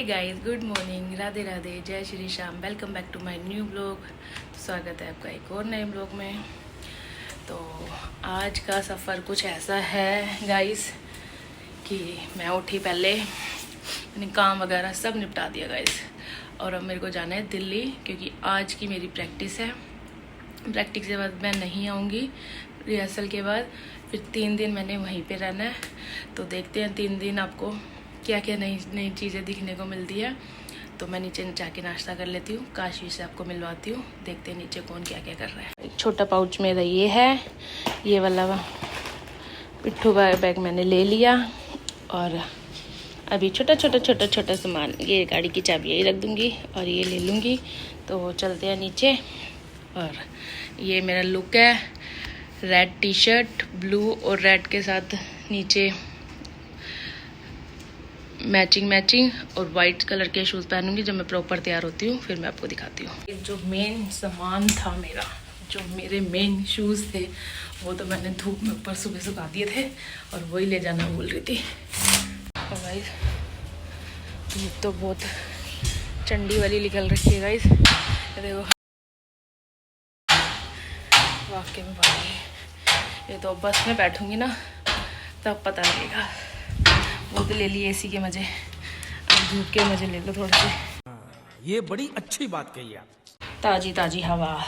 हे guys, good morning, Radhe Radhe, जय Shri Shyam. Welcome back to my new blog. स्वागत है आपका एक और नए ब्लॉग में। तो आज का सफ़र कुछ ऐसा है गाइस कि मैं उठी पहले, मैंने काम वगैरह सब निपटा दिया गाइस, और अब मेरे को जाना है दिल्ली क्योंकि आज की मेरी प्रैक्टिस है। प्रैक्टिस के बाद मैं नहीं आऊँगी, रिहर्सल के बाद फिर 3 दिन मैंने वहीं पे रहना है। तो देखते हैं 3 दिन आपको क्या क्या नई नई चीज़ें दिखने को मिलती है। तो मैं नीचे जाके नाश्ता कर लेती हूँ, काशी से आपको मिलवाती हूँ। देखते हैं नीचे कौन क्या क्या कर रहा है। एक छोटा पाउच मेरा ये है, ये वाला पिट्ठू बैग मैंने ले लिया, और अभी छोटा सामान, ये गाड़ी की चाबी यही रख दूँगी और ये ले लूँगी। तो चलते हैं नीचे। और ये मेरा लुक है, रेड टी शर्ट, ब्लू और रेड के साथ नीचे मैचिंग और वाइट कलर के शूज़ पहनूंगी। जब मैं प्रॉपर तैयार होती हूँ फिर मैं आपको दिखाती हूँ। जो मेन सामान था मेरा, जो मेरे मेन शूज़ थे, वो तो मैंने धूप में ऊपर सुबह सुखा दिए थे और वही ले जाना भूल रही थी। और गाइस धूप तो बहुत चंडी वाली निकल रखी है गाइस, देखो वाकई में भाई। ये तो बस में बैठूंगी ना तब पता लगेगा। वो तो ले लिए एसी के मजे, अब धूप के मजे ले लो थोड़े से। ये बड़ी अच्छी बात कही आप। ताजी ताजी हवा,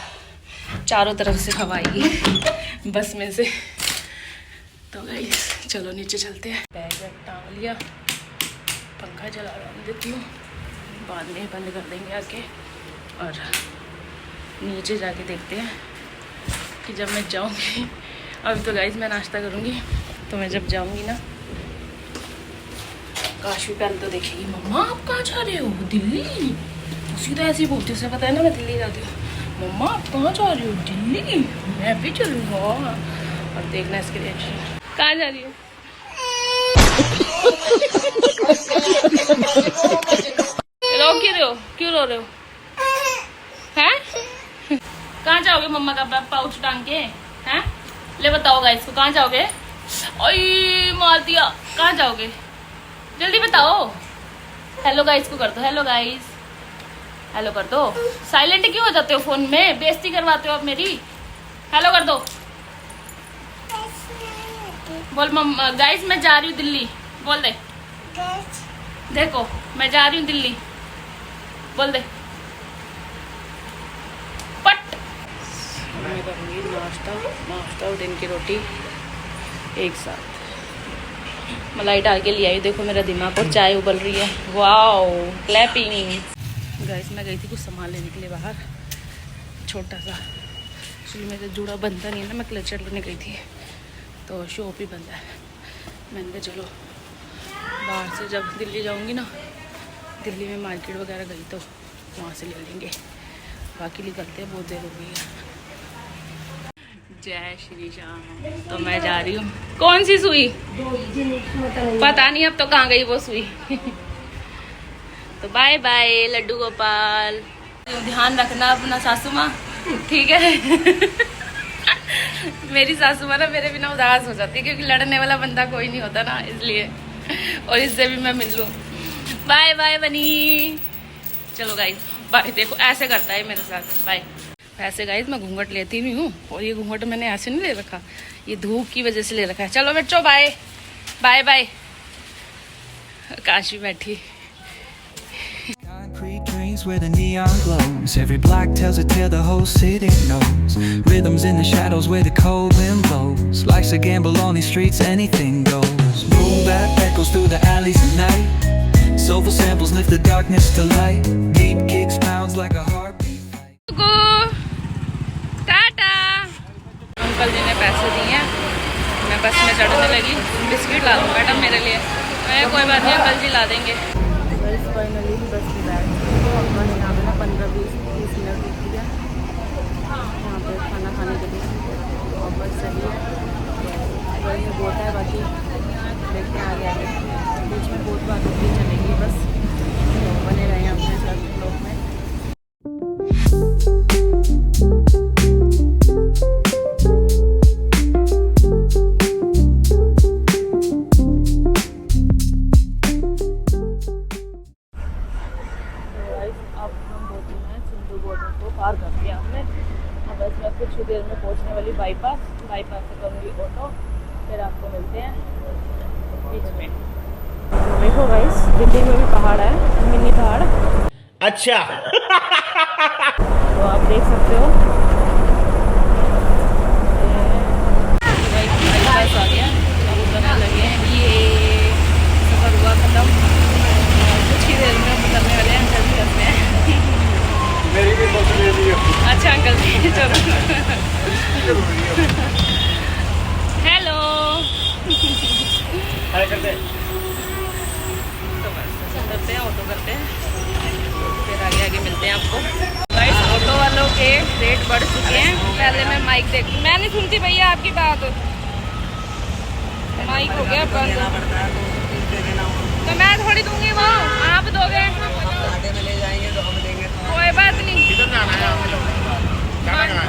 चारों तरफ से हवा आएगी बस में से। तो गाइस चलो नीचे चलते हैं। बैग टांग लिया, पंखा चला देती हूँ, बाद में बंद कर देंगे आके। और नीचे जाके देखते हैं कि जब मैं जाऊँगी, अभी तो गाइस मैं नाश्ता करूँगी, तो मैं जब जाऊँगी ना, काशी पहले तो देखेगी, मम्मा आप कहाँ जा रहे हो? दिल्ली। सीधा ऐसे ही बोलती, उसे पता है ना मैं दिल्ली जाती हूँ। मम्मा आप कहाँ जा रही हो? दिल्ली। मैं भी चलूँगा। और देखना इसके रिएक्शन। कहाँ जा रही हो? रो क्यों रहे हो? क्यों रो रहे हो? हैं? कहाँ जाओगे मम्मा का पाउच टांग के? हैं? ले बताओ गाइस को, कहाँ जाओगे? ओए मार दिया। कहाँ जाओगे? जल्दी बताओ। हेलो गाइस को कर दो, हेलो गाइस, हेलो कर दो। साइलेंट क्यों हो जाते हो फोन में? बेइज्जती करवाते हो आप मेरी। हेलो कर दो। बोल मम्मा गाइस मैं जा रही हूँ दिल्ली, बोल दे। देखो मैं जा रही हूँ दिल्ली, बोल दे। पट। मैं करूँगी नाश्ता और दिन की रोटी एक साथ। मलाई डाल के ले आई, देखो मेरा दिमाग, और चाय उबल रही है। Wow clapping. गाइस मैं गई थी कुछ सामान लेने के लिए बाहर, छोटा सा। एक्चुअली मेरा जुड़ा बनता नहीं है ना, मैं क्लचर लेने गई थी, तो शॉप ही बंद है। मैंने कहा चलो बाहर से, जब दिल्ली जाऊंगी ना, दिल्ली में मार्केट वगैरह गई तो वहाँ से ले लेंगे। बाकी निकलते हैं, बहुत देर हो गई है। जय श्री श्याम। तो मैं जा रही हूँ। कौन सी सुई? पता नहीं अब तो कहाँ गई वो सुई। तो बाय बाय लड्डू गोपाल। ध्यान रखना अपना सासू माँ, ठीक है? मेरी सासू माँ ना मेरे बिना उदास हो जाती है, क्योंकि लड़ने वाला बंदा कोई नहीं होता ना, इसलिए। और इससे भी मैं मिल लूँ। बाय बाय बनी। चलो गाइस बाय। देखो ऐसे करता है मेरे साथ, बाय। ऐसे गाइस मैं घूंघट लेती नहीं हूँ, और ये घूंघट मैंने ऐसे नहीं ले रखा, ये धूप की वजह से ले रखा है। चलो बच्चों बाय बाय बाय। काशी बैठी। Concrete dreams where the neon glows. Every block tells a tale the whole city knows. Rhythms in the shadows where the cold wind blows. Life's a gamble on these streets, anything goes. Boom bap echoes through the alleys at night. Soulful samples lift the darkness to light. Deep kicks pounds like a heartbeat. टाटा। Uncle ji ने पैसे दिए, मैं बस में चढ़ने लगी। Biscuit ला दूँ मैडम मेरे लिए? कोई बात नहीं, अंकल जी ला देंगे। बस फाइनली बस में बैठ बस यहाँ पे ना 15-20 मिनट रुकी है यहाँ पे खाना खाने के लिए, और बस सही है। वही बहुत है, बाकी देखते हैं आगे आगे। बीच में बहुत बात होती चलेगी, बस तो बने रहे अपने साथ ब्लॉग में। बाईपास से करूँगी ऑटो, फिर आपको मिलते हैं बीच में। देखो गाइस, दिल्ली में भी पहाड़ है, मिनी पहाड़। अच्छा। तो आप देख सकते हो बाईपास आ गया, अब उतरने लगे हैं। ये सफ़र हुआ ख़त्म, कुछ ही देर में उतरने वाले हैं। अंकल भी करते हैं। मेरी भी बस ले ली है। अच्छा अंकल जी, चलो। हेलो। हाय करते हैं। तो बस करते हैं, ऑटो करते हैं, फिर आगे आगे मिलते हैं आपको। गाइस, ऑटो वालों के रेट बढ़ चुके हैं। पहले मैं माइक देख, मैं नहीं सुनती भैया आपकी बात। माइक हो गया बंद, तो मैं थोड़ी दूंगी, वो आप दोगे। कोई बात नहीं।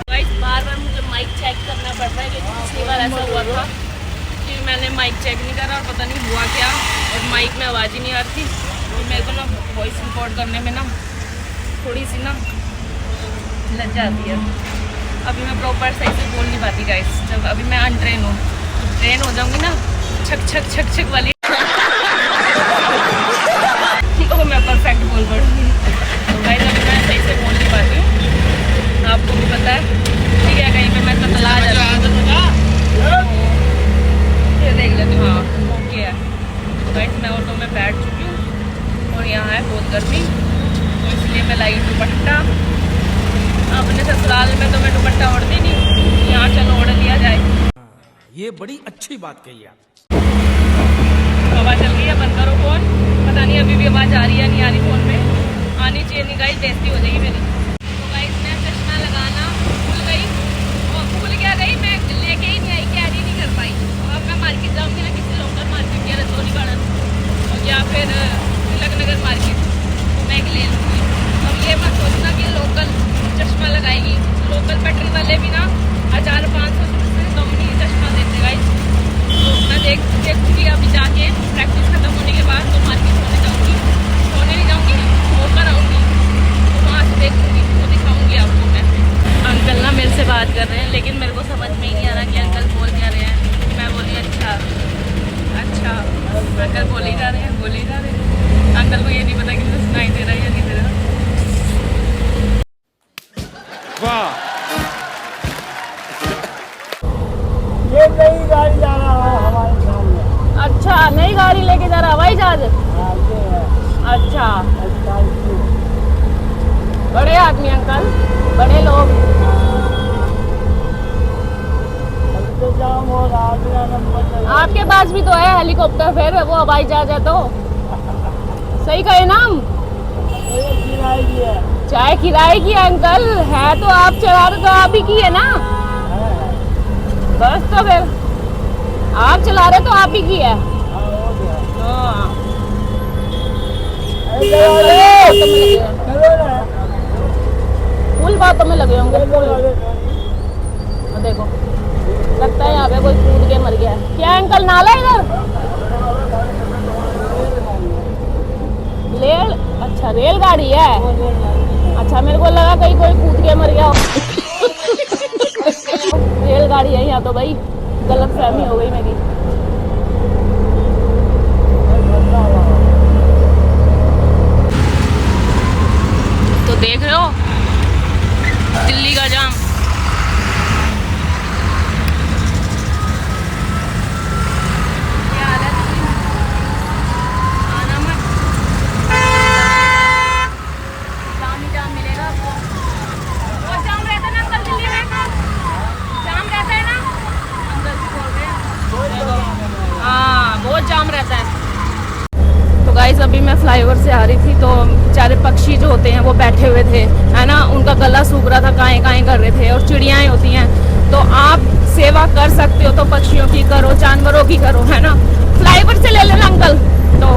गाइस, बार बार मुझे माइक चेक करना पड़ता है, क्योंकि पिछली बार ऐसा हुआ था कि मैंने माइक चेक नहीं करा और पता नहीं हुआ क्या, और माइक में आवाज़ ही नहीं आ रही थी। तो मेरे को ना वॉइस रिकॉर्ड करने में ना थोड़ी सी ना लज्जा आती है। अभी मैं प्रॉपर सही से बोल नहीं पाती गाइस। जब अभी मैं अनट्रेन हूँ, ट्रेन हो जाऊँगी ना, छक छक छक छक वाली, तो मैं परफेक्ट बोल पड़ूँगी। तो गाइस, अभी मैं सही से बोल नहीं पाती हूँ, आपको भी पता है। ठीक है, कहीं पे मैं ततला जाती हूँ, ये देख लेती हूँ। हाँ, ओके है। गाइस, मैं ऑटो में बैठ चुकी हूँ और यहाँ है बहुत गर्मी, तो इसलिए मैं लाई दुपट्टा। अपने ससुराल में तो मैं दुपट्टा ओढ़ती नहीं, यहाँ चलो ओढ़ लिया जाए। ये बड़ी अच्छी बात कही आप। आवाज़ चल रही है, बंद करो फोन। पता नहीं अभी भी आवाज़ आ रही है, नहीं आ रही फोन में। आनी चाहिए नहीं गाइस, बेइज्जती हो जाएगी मेरी। तो गाइस, मैं चश्मा लगाना भूल गई, और भूल क्या गई, मैं लेके ही नहीं आई, कैरी नहीं कर पाई। अब मैं मार्केट जाऊँगी ना, किसी लोकल मार्केट या रजौरी गार्डन या फिर तिलक नगर मार्केट, तो मैं एक ले लूँगी। अब ये मत सोचना कि लोकल चश्मा लगाएगी, लोकल पेट्रोल वाले भी ना 1500 से कम नहीं चश्मा देते गाइस। तो मैं देखूँगी अभी जाके, प्रैक्टिस खत्म होने के बाद तो मार्केट सोने नहीं जाऊँगी, होकर आऊँगी, तो वहाँ से देखूँगी, तो दिखाऊँगी आपको मैं। अंकल ना मेरे से बात कर रहे हैं, लेकिन मेरे को समझ में ही नहीं आ रहा कि अंकल बोल क्या रहे हैं। मैं बोली अच्छा, अंकल बोले जा रहे हैं। अंकल को ये नहीं पता कि मुझे सुनाई दे रहा है या नहीं दे रहा। वाह। ये नई गाड़ी जा रहा है हमारे सामने। अच्छा, नई गाड़ी लेके जा रहा हवाई जहाज। हाँ, ये है। अच्छा, 28 बड़े आदमी अंकल, बड़े लोग। तो जाम हो रहा है, नंबर चला। आपके पास भी तो है हेलीकॉप्टर, फिर वो हवाई जहाज है तो सही कहे ना हम। ये किराए की है। चाहे किराए की है अंकल, है तो आप चला रहे, तो आप ही की है ना। बस तो फिर आप चला रहे तो आप ही की है। हाँ, हो गया। हाँ। चलो ना। फुल बातों में लगे होंगे। देखो, लगता है यहाँ पे कोई कूद के मर गया है। क्या अंकल, नाला इधर? अच्छा, रेलगाड़ी है। अच्छा, मेरे को लगा कहीं कोई कूद के मर गया हो। रेलगाड़ी है यहाँ तो भाई, गलत फहमी हो गई मेरी। तो देख रहे हो दिल्ली का जाम। क्या हाल है दिल्ली में? आना मत, जाम ही जाम मिलेगा आपको। बहुत जाम रहता है ना अंकल दिल्ली में, जाम रहता है ना अंकल जी बोल रहे हैं। हाँ, बहुत जाम रहता है। तो गाइस, अभी मैं फ्लाईओवर से आ रही थी, तो बेचारे पक्षी जो होते हैं वो बैठे हुए थे, है ना, उनका गला सूख रहा था, काएं कर रहे थे। और चिड़ियाएँ होती हैं, तो आप सेवा कर सकते हो तो पक्षियों की करो, जानवरों की करो, है ना। फ्लाईओवर से ले लेना अंकल। तो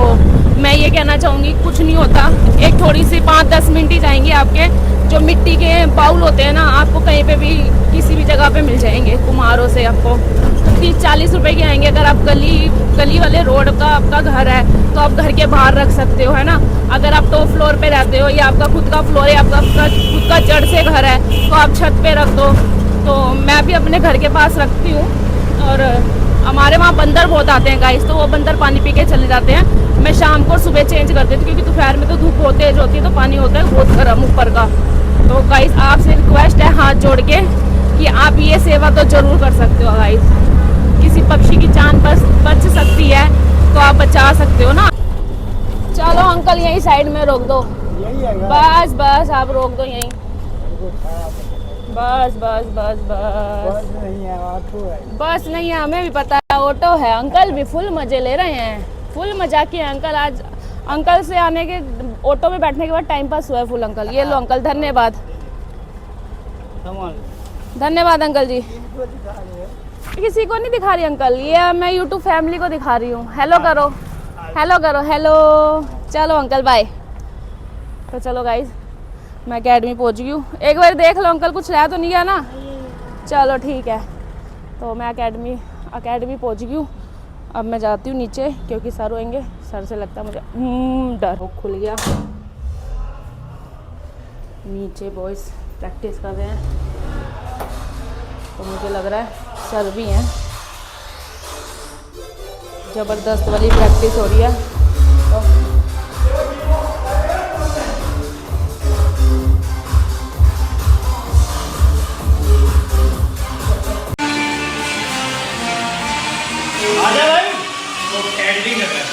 मैं ये कहना चाहूँगी, कुछ नहीं होता, एक थोड़ी सी 5-10 मिनट ही जाएंगे। आपके जो मिट्टी के बाउल होते हैं ना, आपको कहीं पे भी किसी भी जगह पे मिल जाएंगे, कुम्हारों से आपको 30-40 रुपए के आएंगे। अगर आप गली वाले रोड का आपका घर है, तो आप घर के बाहर रख सकते हो, है ना। अगर आप टॉप फ्लोर पे रहते हो, या आपका खुद का फ्लोर है, आपका खुद का जड़ से घर है, तो आप छत पे रख दो, तो मैं भी अपने घर के पास रखती हूँ। और हमारे वहाँ बंदर बहुत आते हैं गाइस, तो वो बंदर पानी पी के चले जाते हैं। मैं शाम को सुबह चेंज कर देती हूँ, क्योंकि दोपहर में तो धूप बहुत तेज होती है, तो पानी होता है बहुत गर्म ऊपर का। तो गाइस आपसे रिक्वेस्ट है हाथ जोड़ के कि आप ये सेवा तो जरूर कर सकते हो गाइस। किसी पक्षी की जान बच सकती है तो आप बचा सकते हो ना। चलो अंकल यहीं साइड में रोक दो, यही है बस बस आप रोक दो यहीं, बस बस बस बस। बस नहीं है, ऑटो है। बस नहीं है, हमें भी पता है ऑटो है। अंकल भी फुल मजे ले रहे हैं, फुल मजा किए अंकल आज। अंकल से आने के ऑटो में बैठने के बाद टाइम पास हुआ है फुल अंकल। ये लो अंकल, धन्यवाद धन्यवाद अंकल जी। किसी को नहीं दिखा रही अंकल, ये मैं यूट्यूब फैमिली को दिखा रही हूँ। हेलो करो, हेलो करो, हेलो। चलो अंकल बाय। तो चलो गाइज मैं अकेडमी पहुँच गई हूँ। एक बार देख लो अंकल कुछ रहा तो नहीं गया ना। चलो ठीक है, तो मैं अकेडमी पहुँच गई हूँ। अब मैं जाती हूँ नीचे, क्योंकि सर होंगे, सर से लगता है मुझे डर। वो खुल गया, नीचे बॉयज़ प्रैक्टिस कर रहे हैं, तो मुझे लग रहा है सर भी हैं। ज़बरदस्त वाली प्रैक्टिस हो रही है। तो आजा भाई, वो एडिटिंग कर रहा है।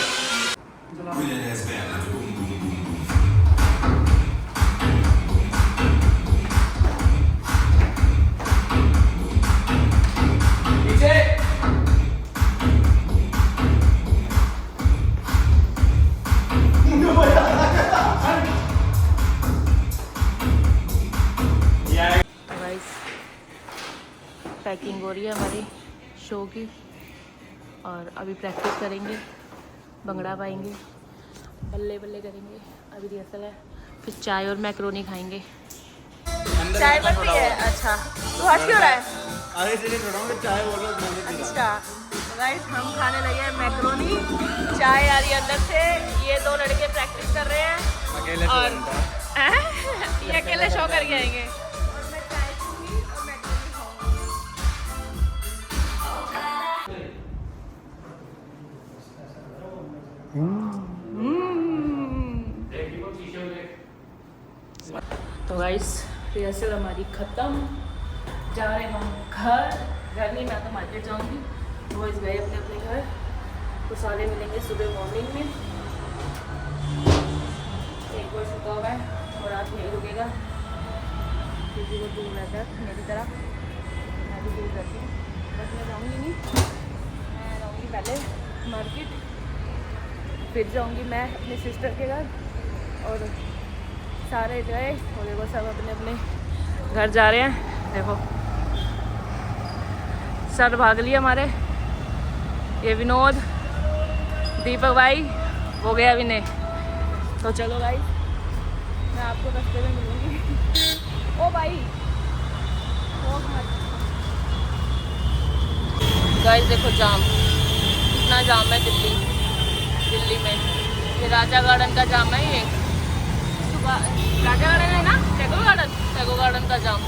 पैकिंग हो रही है हमारी शो की, और अभी प्रैक्टिस करेंगे, भंगड़ा पाएंगे, बल्ले बल्ले करेंगे। अभी रिहर्सल है, फिर चाय और मैक्रोनी खाएंगे। चाय बन रही है? अच्छा, तो हट क्यों रहा है? अरे इसलिए थोड़ा हूँ चाय बोलो मैंने पी। अच्छा गाइस, हम खाने लगे हैं मैक्रोनी, चाय आ रही है अंदर से। ये दो लड़के प्रैक्टिस कर रहे हैं, अकेले और ये अकेले शो करके आएंगे। तो गाइस रिहर्सल हमारी ख़त्म, जा रहे हैं हम घर नहीं, मैं तो मार्केट जाऊंगी। वो इस गए अपने अपने घर, तो सारे मिलेंगे सुबह मॉर्निंग में। एक बार सुबह हुआ है और रात नहीं रुकेगा, क्योंकि वो दूर रहता है मेरी तरह, मैं भी दूर रहती हूँ। बस मैं जाऊँगी नहीं, मैं जाऊँगी पहले मार्केट, फिर जाऊँगी मैं अपनी सिस्टर के घर, और सारे गए और देखो सब अपने अपने घर जा रहे हैं। देखो सर भाग लिए हमारे, ये विनोद, दीपक भाई, हो गया विनय। तो चलो भाई, मैं आपको रास्ते में मिलूंगी। ओ भाई गाइस देखो जाम, इतना जाम है दिल्ली में। ये राजा गार्डन का जाम है, ये राजा गार्डन है ना, टेगो गार्डन का जाम।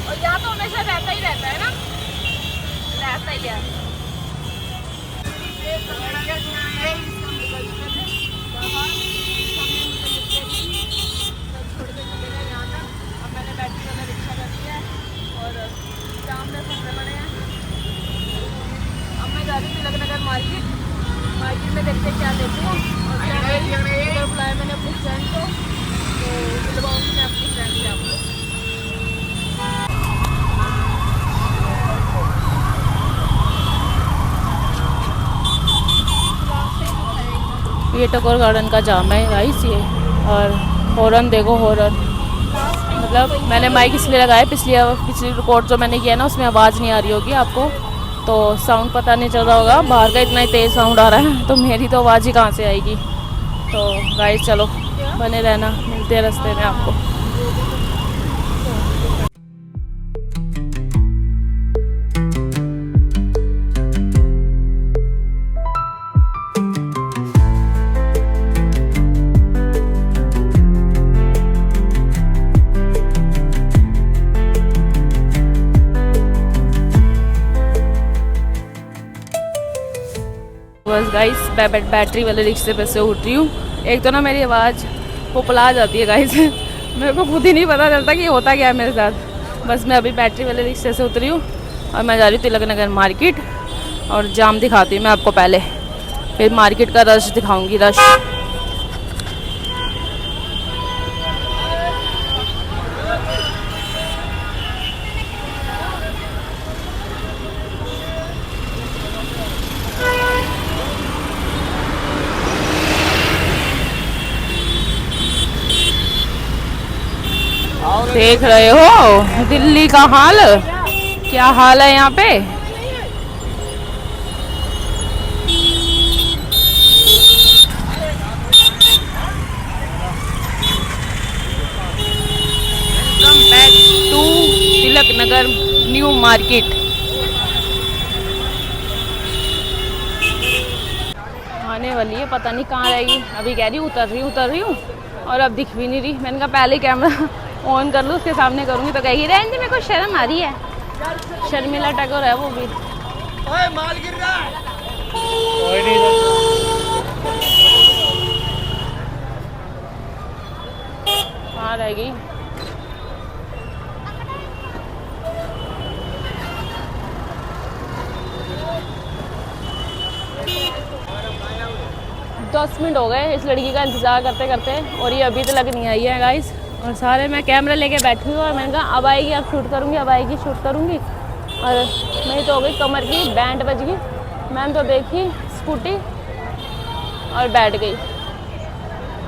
और यहाँ तो हमेशा रहता है ना, रहता ही है। अब मैंने बैटरी वाला रिक्शा कर दिया है, और जाम में फंसे पड़े हैं। अब मैं जा रही हूँ तिलक नगर मार्केट में, देखते क्या लेती हूँ। और बुलाया मैंने अपनी फ्रेंड को, तो मिलवाऊंगी मैं अपनी फ्रेंड से आपको। ये टकोर गार्डन का जाम है गाइस ये। और हॉर्न देखो, हॉर्न मतलब मैंने माइक इसलिए लगाया, पिछली रिकॉर्ड जो मैंने किया ना उसमें आवाज़ नहीं आ रही होगी आपको, तो साउंड पता नहीं चल रहा होगा, बाहर का इतना ही तेज़ साउंड आ रहा है, तो मेरी तो आवाज़ ही कहाँ से आएगी। तो गाइस चलो बने रहना, मिलते हैं रास्ते में आपको। गाइस बैटरी वाले रिक्शे पे से उठ रही हूँ। एक तो ना मेरी आवाज़ पोपला जाती है गाइस मेरे को खुद ही नहीं पता चलता कि होता क्या है मेरे साथ। बस मैं अभी बैटरी वाले रिक्शे से उतरी हूँ और मैं जा रही हूँ तिलक नगर मार्केट और जाम दिखाती हूँ मैं आपको पहले, फिर मार्केट का रश दिखाऊंगी। रश देख रहे हो दिल्ली का हाल, क्या हाल है यहाँ पे। Welcome back to Tilak Nagar new market. आने वाली है, पता नहीं कहाँ रहेगी। अभी कह रही उतर रही हूँ और अब दिख भी नहीं रही। मैंने कहा पहले कैमरा ऑन कर लूँ, उसके सामने करूँगी तो कहेगी रहने दे, मेरे को शर्म आ रही है। शर्मिला टैगोर है वो भी। ओए माल गिर रहा है। कहाँ रहेगी? दस मिनट हो गए इस लड़की का इंतज़ार करते करते और ये अभी तक नहीं आई है गाइस। और सारे मैं कैमरा लेके बैठी हूँ और मैंने कहा अब आएगी, अब शूट करूँगी, अब आएगी शूट करूँगी। और मेरी तो हो गई कमर की बैंड बज गई। मैंने तो देखी स्कूटी और बैठ गई।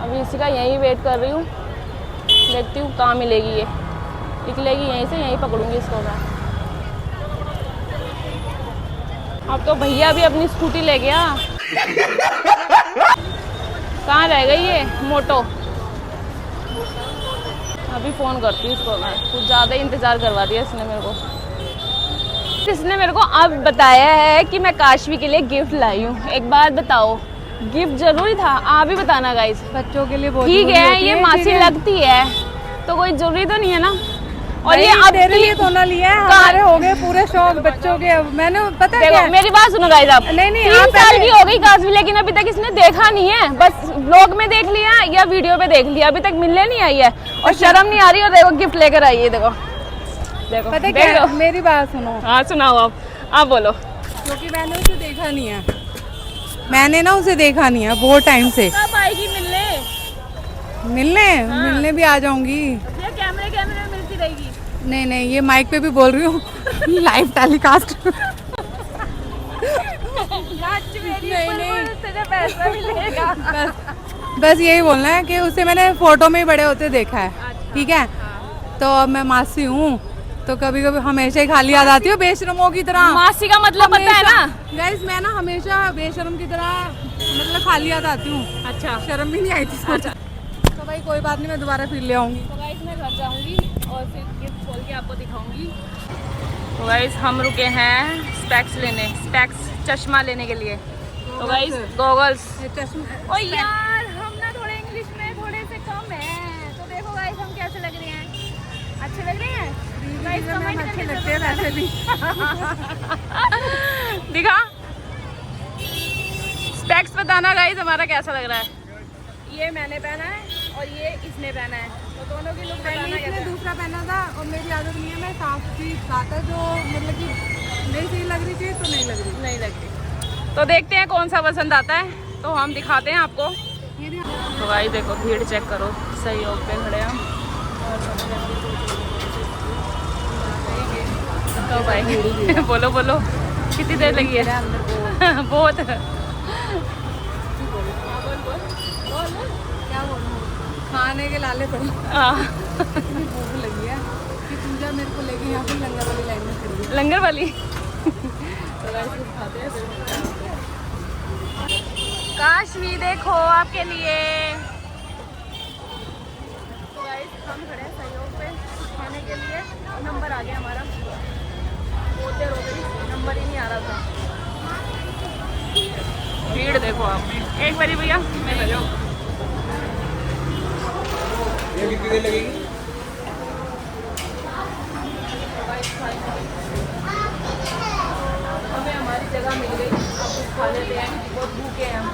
अभी इसी का यहीं वेट कर रही हूँ, देखती हूँ कहाँ मिलेगी। ये निकलेगी यहीं से, यहीं पकड़ूँगी इसको मैं। अब तो भैया भी अपनी स्कूटी ले गया। कहाँ रह गई ये मोटो? अभी फ़ोन करती हूँ इसको मैं, कुछ ज़्यादा ही इंतज़ार करवा दिया इसने मेरे को। इसने मेरे को अब बताया है कि मैं काशवी के लिए गिफ्ट लाई हूँ। एक बात बताओ, गिफ्ट जरूरी था? आप ही बताना गाइस। बच्चों के लिए बहुत ठीक है, ये मासी लगती है तो कोई जरूरी तो नहीं है ना। और ये अब तेरे लिए तो ना लिया है, हमारे हो गए पूरे शौक बच्चों के। अब मैंने पता है क्या? मेरी बात सुनो गाइस आप। नहीं 3 साल की हो गई काशवी, लेकिन अभी तक इसने देखा नहीं है। बस ब्लॉग में देख लिया या वीडियो पे देख लिया, अभी तक मिलने नहीं आई है और शर्म नहीं आ रही। और देखो गिफ्ट लेकर आई है, देखो देखो। पता है क्या, मेरी बात सुनो। हाँ सुनाओ आप बोलो। क्योंकि मैंने उसे देखा नहीं है, मैंने ना उसे देखा नहीं है बहुत टाइम से। कब आएगी मिलने भी आ जाऊंगी। कैमरे में मिलती रहेगी। नहीं ये माइक पे भी बोल रही हूँ लाइव टेलीकास्ट। पैसा मिलेगा। बस यही बोलना है कि उसे मैंने फोटो में ही बड़े होते देखा है। ठीक है, तो अब मैं मासी हूँ तो कभी कभी हमेशा ही खाली याद आती हूँ बेशरमों की तरह। मासी का मतलब पता है ना गाइस, मैं ना हमेशा बेशरम की तरह मतलब खाली याद आती हूँ। अच्छा, शर्म भी नहीं आई थी। अच्छा तो भाई कोई बात नहीं, मैं दोबारा फिर ले आऊँगी। तो गाइस मैं घर जाऊंगी और फिर गिफ्ट खोल के आपको दिखाऊंगी। तो गाइस हम रुके हैं स्पेक्स चश्मा लेने के लिए। तो गाइस गॉगल्स। ओ यार हम ना थोड़े इंग्लिश में थोड़े से कम हैं, तो देखो गाइस हम कैसे लग रहे हैं। अच्छे लग रहे हैं गाइस? कमेंट अच्छे करके लगते हैं वैसे भी। दिखा स्पेक्स बताना गाइस हमारा कैसा लग रहा है। ये मैंने पहना है और ये इसने पहना है, तो दोनों की लुक बताना कैसा इसने है। दूसरा पहना था और मेरी आदत नहीं है, मैं साफ चीज खाता जो मतलब कि नहीं सही लग रही थी तो नहीं लग रही। नहीं लगती। तो देखते हैं कौन सा पसंद आता है, तो हम दिखाते हैं आपको। तो भाई देखो भीड़ चेक करो, सहयोग पे खड़े हम। कब आएंगे? बोलो कितनी देर लगी है? बहुत। क्या बोलूं, खाने के लाले पड़े। इतनी भूख लगी है कि पूजा मेरे को लेके यहाँ पे लंगर वाली लाइन में खड़ी है। लंगर वाली। काशवी देखो आपके लिए। तो गाइस हम खड़े हैं सहयोग पे खाने के लिए। नंबर आ गया हमारा, बहुत देर हो गई, नंबर ही नहीं आ रहा था। भीड़ देखो आप, एक बारी भैया मैं ले जाऊँ। ये कितनी देर लगेगी? हमें हमारी जगह मिल गई, अब कुछ खा लेते हैं, बहुत भूखे हैं हम।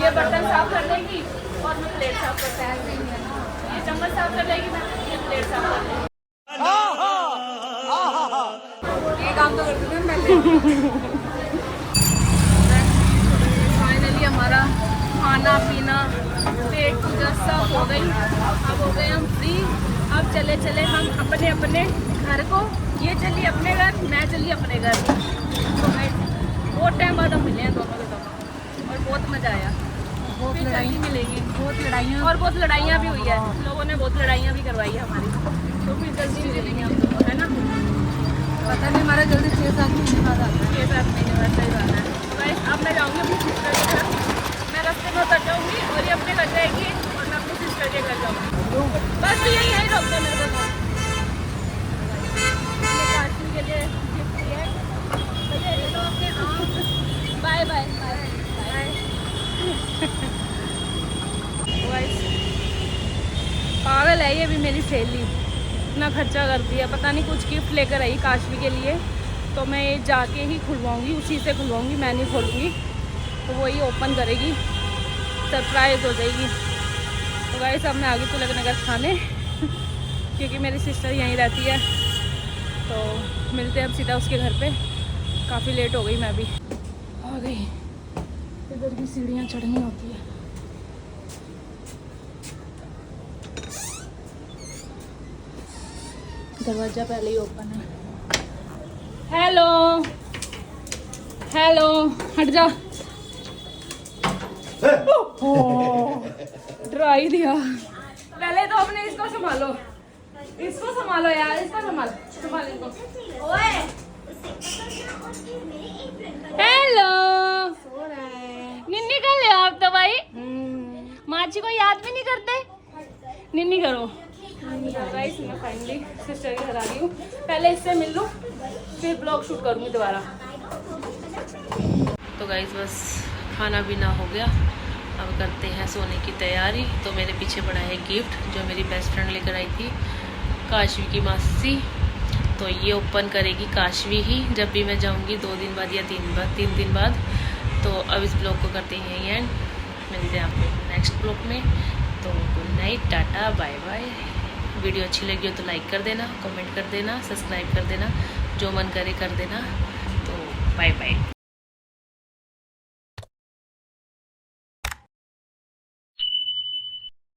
ये बर्तन साफ कर लेगी और मैं प्लेट साफ करता है, ये चम्मच साफ कर लेगी, मैं ये प्लेट साफ कर लेगी। ये काम तो करते थे पहले। फाइनली हमारा खाना पीना पेट पूजा सब हो गई, अब हो गए हम फ्री। अब चले चले हम अपने अपने घर को, ये चली अपने घर, मैं चली अपने घर। तो बहुत टाइम बाद हम मिले हैं दोनों के दोनों और बहुत मज़ा आया। बहुत फिर लड़ाई जल्दी मिलेंगे, बहुत लड़ाइयाँ और बहुत लड़ाइयाँ भी हुई है, लोगों ने बहुत लड़ाइयाँ भी करवाई है हमारी, तो फिर जल्दी मिलेंगे हम दोनों, है ना। पता नहीं हमारा जल्दी 6-7 महीने बाद आता है। ये साथ महीने बाद सही बात है। तो गाइस अब मैं जाऊँगी अपनी सिस्टर के घर, मैं रास्ते में उतर जाऊँगी और ये अपने घर जाएगी और मैं अपनी सिस्टर के घर जाऊँगी। बस यही रोक दो मेरे को। काशी के लिए गिफ्ट दिया है, भैया ये लो अपने आम। Bye bye bye bye. पागल है ये भी मेरी सहेली, इतना खर्चा कर दिया, पता नहीं कुछ गिफ्ट लेकर आई काशवी के लिए, तो मैं ये जाके ही खुलवाऊँगी, उसी से खुलवाऊँगी, मैं नहीं खोलूँगी, तो वही ओपन करेगी, सरप्राइज़ हो जाएगी। तो गाइस अब मैं आ गई तुलक नगर खाने क्योंकि मेरी सिस्टर यहीं रहती है, तो मिलते हैं अब सीधा उसके घर पे। काफ़ी लेट हो गई, मैं भी आ गई। इधर की सीढ़ियाँ चढ़नी होती है। दरवाजा पहले ही ओपन है। हेलो हेलो, हट जा। डरा ही दिया। पहले तो अपने इसको संभालो, इसको संभालो यार, इसको संभाल इसको। ओए हेलो, निन्नी कर ले आप तो भाई, माची को याद भी नहीं करते, निन्नी करो। गाइस मैं फाइनली सिस्टर के घर आ गई हूँ, पहले इससे मिल लूँ फिर ब्लॉग शूट करूँगी दोबारा। तो गाइस बस खाना पीना हो गया, अब करते हैं सोने की तैयारी। तो मेरे पीछे पड़ा है गिफ्ट जो मेरी बेस्ट फ्रेंड लेकर आई थी, काशवी की मासी। तो ये ओपन करेगी काशवी ही जब भी मैं जाऊँगी 2 दिन बाद या 3 दिन बाद। तो अब इस ब्लॉग को करते हैं एंड, मिलते हैं आपको नेक्स्ट ब्लॉग में। तो good night, tata, bye bye. Video अच्छी लगी हो तो लाइक कर देना, कमेंट कर देना, सब्सक्राइब कर देना, जो मन करे कर देना। तो बाय बाय।